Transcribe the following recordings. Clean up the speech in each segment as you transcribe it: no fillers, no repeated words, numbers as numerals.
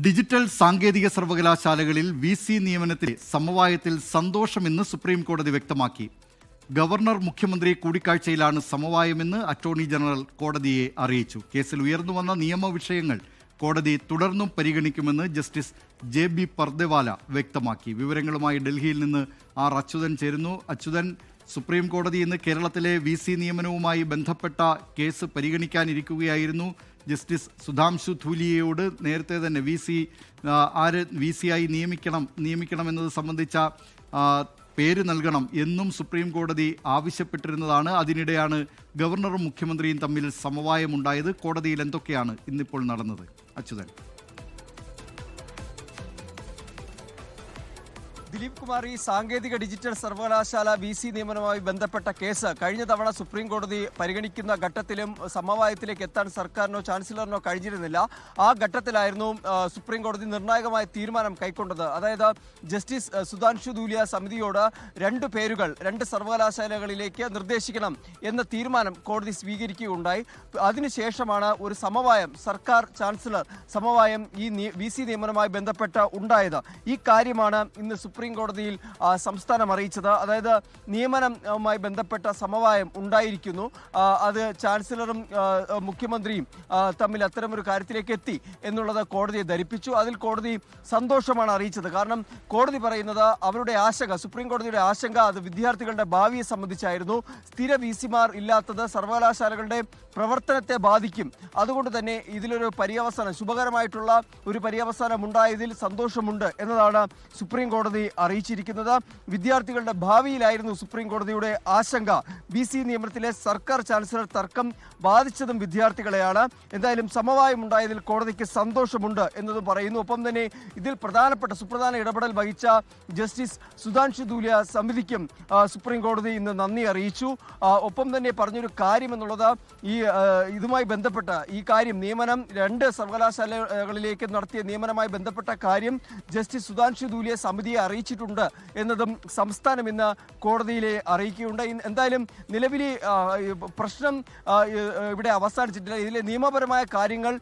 Digital സാങ്കേതിക സർവകലാശാലകളിൽ VC നിയമനത്തിലെ സമവായത്തിൽ സന്തോഷമെന്ന് supreme കോടതി വ്യക്തമാക്കി. ഗവർണർ മുഖ്യമന്ത്രി കൂടിക്കാഴ്ചയിലാണ് സമവായമെന്ന് അറ്റോർണി ജനറൽ കോടതിയെ അറിയിച്ചു. കേസിൽ ഉയർന്നുവന്ന നിയമവിഷയങ്ങൾ കോടതി തുടർന്നും പരിഗണിക്കുമെന്ന് ജസ്റ്റിസ് JB പർദേവാല വ്യക്തമാക്കി. വിവരങ്ങളുമായി ഡൽഹിയിൽ നിന്ന് ആർ അച്യുതൻ ചേരുന്നു. അച്യുതൻ, സുപ്രീം കോടതി ഇന്ന് കേരളത്തിലെ VC നിയമനവുമായി ബന്ധപ്പെട്ട കേസ് പരിഗണിക്കാനിരിക്കുകയായിരുന്നു. ജസ്റ്റിസ് സുധാംശു ധൂലിയയോട് നേരത്തെ തന്നെ ആര് VC ആയി നിയമിക്കണമെന്നത് സംബന്ധിച്ച പേര് നൽകണം എന്നും സുപ്രീം കോടതി ആവശ്യപ്പെട്ടിരുന്നതാണ്. അതിനിടെയാണ് ഗവർണറും മുഖ്യമന്ത്രിയും തമ്മിൽ സമവായമുണ്ടായത്. കോടതിയിൽ എന്തൊക്കെയാണ് ഇന്നിപ്പോൾ നടന്നത്? അച്യുതൻ. ദിലീപ് കുമാർ, ഈ സാങ്കേതിക ഡിജിറ്റൽ സർവകലാശാല VC നിയമനവുമായി ബന്ധപ്പെട്ട കേസ് കഴിഞ്ഞ തവണ സുപ്രീം കോടതി പരിഗണിക്കുന്ന ഘട്ടത്തിലും സമവായത്തിലേക്ക് എത്താൻ സർക്കാരിനോ ചാൻസലറിനോ കഴിഞ്ഞിരുന്നില്ല. ആ ഘട്ടത്തിലായിരുന്നു സുപ്രീം കോടതി നിർണായകമായ തീരുമാനം കൈക്കൊണ്ടത്. അതായത് ജസ്റ്റിസ് സുധാംശു ധൂലിയ സമിതിയോട് രണ്ട് പേരുകൾ രണ്ട് സർവകലാശാലകളിലേക്ക് നിർദ്ദേശിക്കണം എന്ന തീരുമാനം കോടതി സ്വീകരിക്കുകയുണ്ടായി. അതിനുശേഷമാണ് ഒരു സമവായം, സർക്കാർ ചാൻസലർ സമവായം ഈ VC നിയമനവുമായി ബന്ധപ്പെട്ട് ഉണ്ടായത്. ഈ കാര്യമാണ് ഇന്ന് സുപ്രീം കോടതിയിൽ സംസ്ഥാനം അറിയിച്ചത്. അതായത് നിയമനവുമായി ബന്ധപ്പെട്ട സമവായം ഉണ്ടായിരിക്കുന്നു. അത് ചാൻസലറും മുഖ്യമന്ത്രിയും തമ്മിൽ അത്തരമൊരു കാര്യത്തിലേക്ക് എത്തി എന്നുള്ളത് കോടതിയെ ധരിപ്പിച്ചു. അതിൽ കോടതി സന്തോഷമാണ് അറിയിച്ചത്. കാരണം കോടതി പറയുന്നത് അവരുടെ ആശങ്ക, സുപ്രീം കോടതിയുടെ ആശങ്ക അത് വിദ്യാർത്ഥികളുടെ ഭാവിയെ സംബന്ധിച്ചായിരുന്നു. സ്ഥിര VCമാർ ഇല്ലാത്തത് സർവകലാശാലകളുടെ പ്രവർത്തനത്തെ ബാധിക്കും. അതുകൊണ്ട് തന്നെ ഇതിലൊരു പര്യവസാനം, ശുഭകരമായിട്ടുള്ള ഒരു പര്യവസാനം ഉണ്ടായതിൽ സന്തോഷമുണ്ട് എന്നതാണ് സുപ്രീം കോടതി അറിയിച്ചിരിക്കുന്നത്. വിദ്യാർത്ഥികളുടെ ഭാവിയിലായിരുന്നു സുപ്രീം കോടതിയുടെ ആശങ്ക. VC നിയമനത്തിലെ സർക്കാർ ചാൻസലർ തർക്കം ബാധിച്ചതും വിദ്യാർത്ഥികളെയാണ്. എന്തായാലും സമവായം ഉണ്ടായതിൽ കോടതിക്ക് സന്തോഷമുണ്ട് എന്നതും പറയുന്നു. ഒപ്പം തന്നെ ഇതിൽ സുപ്രധാന ഇടപെടൽ വഹിച്ച ജസ്റ്റിസ് സുധാംശു ധൂലിയ സമിതിക്കും സുപ്രീം കോടതി ഇന്ന് നന്ദി അറിയിച്ചു. ഒപ്പം തന്നെ പറഞ്ഞൊരു കാര്യം എന്നുള്ളത് ഇതുമായി ബന്ധപ്പെട്ട ഈ കാര്യം, നിയമനം രണ്ട് സർവകലാശാലകളിലേക്ക് നടത്തിയ നിയമനവുമായി ബന്ധപ്പെട്ട കാര്യം ജസ്റ്റിസ് സുധാംശു ധൂലിയ സമിതിയെ അറിയിച്ചിട്ടുണ്ട് എന്നതും സംസ്ഥാനം ഇന്ന് കോടതിയിലെ അറിയിക്കുകയുണ്ട്. എന്തായാലും നിലവിലെ പ്രശ്നം ഇവിടെ അവസാനിച്ചിട്ടില്ല. ഇതിലെ നിയമപരമായ കാര്യങ്ങൾ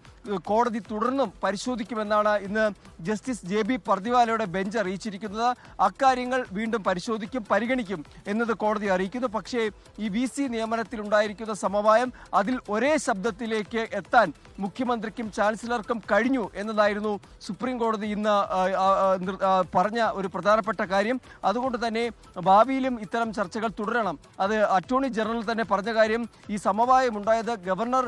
കോടതി തുടർന്നും പരിശോധിക്കുമെന്നാണ് ഇന്ന് ജസ്റ്റിസ് JB പർദിവാലയുടെ ബെഞ്ച് അറിയിച്ചിരിക്കുന്നത്. അക്കാര്യങ്ങൾ വീണ്ടും പരിഗണിക്കും എന്നത് കോടതി അറിയിക്കുന്നു. പക്ഷേ ഈ VC നിയമനത്തിൽ ഉണ്ടായിരിക്കുന്ന സമവായം, അതിൽ ഒരേ ശബ്ദത്തിലേക്ക് എത്താൻ മുഖ്യമന്ത്രിക്കും ചാൻസലർക്കും കഴിഞ്ഞു എന്നതായിരുന്നു സുപ്രീം കോടതി ഇന്ന് പറഞ്ഞ ഒരു പ്രധാനപ്പെട്ട കാര്യം. അതുകൊണ്ട് തന്നെ ഭാവിയിലും ഇത്തരം ചർച്ചകൾ തുടരണം. അത് അറ്റോർണി ജനറൽ തന്നെ പറഞ്ഞ കാര്യം, ഈ സമവായം ഉണ്ടായത് ഗവർണർ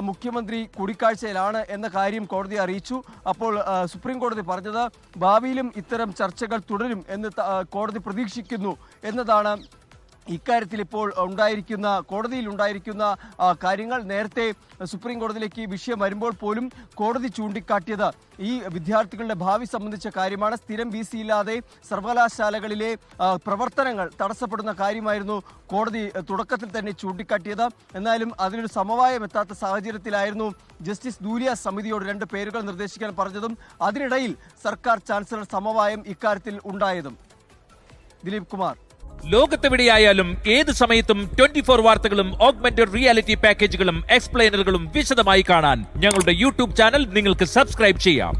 മുഖ്യമന്ത്രി കൂടിക്കാഴ്ചയിലാണ് എന്ന കാര്യം കോടതി അറിയിച്ചു. അപ്പോൾ സുപ്രീം കോടതി പറഞ്ഞത് ഭാവിയിലും ഇത്തരം ചർച്ചകൾ തുടരും എന്ന് കോടതി പ്രതീക്ഷിക്കുന്നു എന്നതാണ് ഇക്കാര്യത്തിൽ ഇപ്പോൾ കോടതിയിൽ ഉണ്ടായിരിക്കുന്ന കാര്യങ്ങൾ. നേരത്തെ സുപ്രീം കോടതിയിലേക്ക് ഈ വിഷയം വരുമ്പോൾ പോലും കോടതി ചൂണ്ടിക്കാട്ടിയത് ഈ വിദ്യാർത്ഥികളുടെ ഭാവി സംബന്ധിച്ച കാര്യമാണ്. സ്ഥിരം VC ഇല്ലാതെ സർവകലാശാലകളിലെ പ്രവർത്തനങ്ങൾ തടസ്സപ്പെടുന്ന കാര്യമായിരുന്നു കോടതി തുടക്കത്തിൽ തന്നെ ചൂണ്ടിക്കാട്ടിയത്. എന്നാലും അതിനൊരു സമവായം എത്താത്ത സാഹചര്യത്തിലായിരുന്നു ജസ്റ്റിസ് ധൂലിയ സമിതിയോട് രണ്ട് പേരുകൾ നിർദ്ദേശിക്കാൻ പറഞ്ഞതും അതിനിടയിൽ സർക്കാർ ചാൻസലർ സമവായം ഇക്കാര്യത്തിൽ ഉണ്ടായതും. ദിലീപ് കുമാർ. ലോകത്തെവിടെയായാലും ഏത് സമയത്തും 24 വാർത്തകളും ഓഗ്മെന്റഡ് റിയാലിറ്റി പാക്കേജുകളും എക്സ്പ്ലെയിനറുകളും വിശദമായി കാണാൻ ഞങ്ങളുടെ YouTube ചാനൽ നിങ്ങൾക്ക് സബ്സ്ക്രൈബ് ചെയ്യാം.